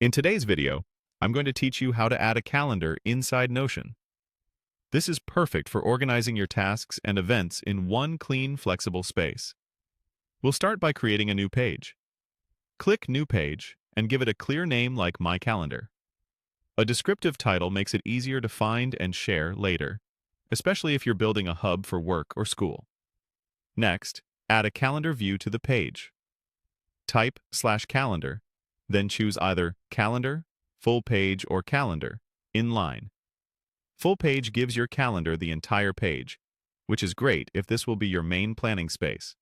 In today's video, I'm going to teach you how to add a calendar inside Notion. This is perfect for organizing your tasks and events in one clean, flexible space. We'll start by creating a new page. Click New Page and give it a clear name like My Calendar. A descriptive title makes it easier to find and share later, especially if you're building a hub for work or school. Next, add a calendar view to the page. Type /calendar, then choose either Calendar, Full Page, or Calendar, inline. Full Page gives your calendar the entire page, which is great if this will be your main planning space.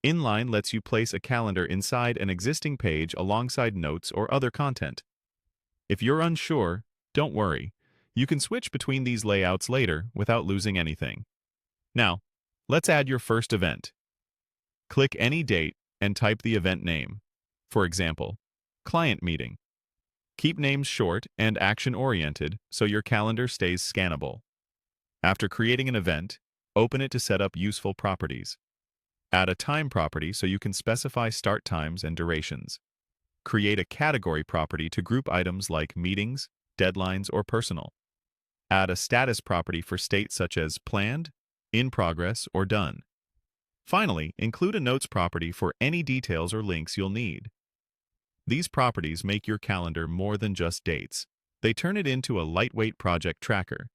Inline lets you place a calendar inside an existing page alongside notes or other content. If you're unsure, don't worry. You can switch between these layouts later without losing anything. Now, let's add your first event. Click any date and type the event name. For example, Client Meeting. Keep names short and action-oriented so your calendar stays scannable. After creating an event, open it to set up useful properties. Add a time property so you can specify start times and durations. Create a category property to group items like meetings, deadlines, or personal. Add a status property for states such as planned, in progress, or done. Finally, include a notes property for any details or links you'll need. These properties make your calendar more than just dates. They turn it into a lightweight project tracker.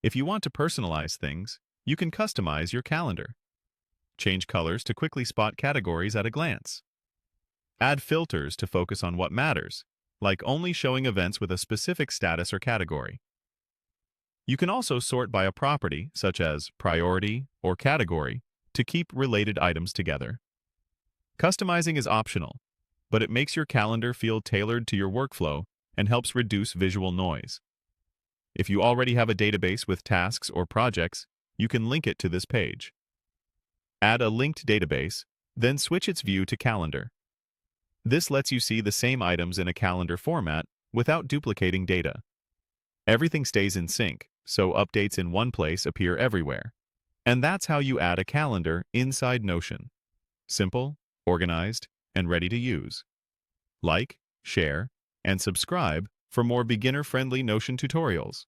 If you want to personalize things, you can customize your calendar. Change colors to quickly spot categories at a glance. Add filters to focus on what matters, like only showing events with a specific status or category. You can also sort by a property, such as priority or category, to keep related items together. Customizing is optional, but it makes your calendar feel tailored to your workflow and helps reduce visual noise. If you already have a database with tasks or projects, you can link it to this page. Add a linked database, then switch its view to Calendar. This lets you see the same items in a calendar format without duplicating data. Everything stays in sync, so updates in one place appear everywhere. And that's how you add a calendar inside Notion. Simple, organized, and ready to use. Like, share, and subscribe for more beginner-friendly Notion tutorials.